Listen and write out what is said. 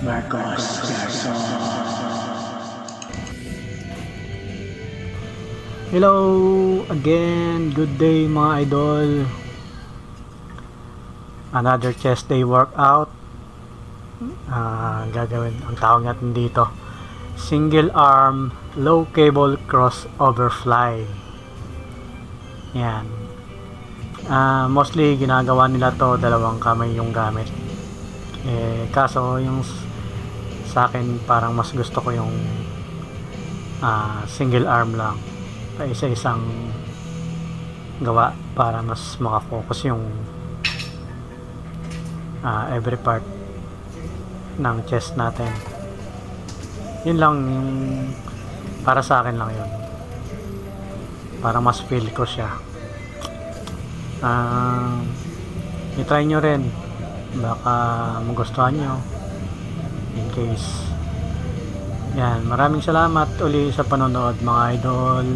Marcos Garson. Hello again, good day mga idol. Another chest day workout. Gagawin ang tawag natin dito, single arm low cable crossover fly. Yan. Mostly ginagawa nila to dalawang kamay yung gamit. Kaso yung sa akin parang mas gusto ko yung single arm lang, isa-isang gawa para mas makafocus yung every part ng chest natin. Yun lang yung para sa akin lang yun, para mas feel ko siya. I-try nyo rin, baka magustuhan nyo in case. Yan, maraming salamat uli sa panonood mga idol.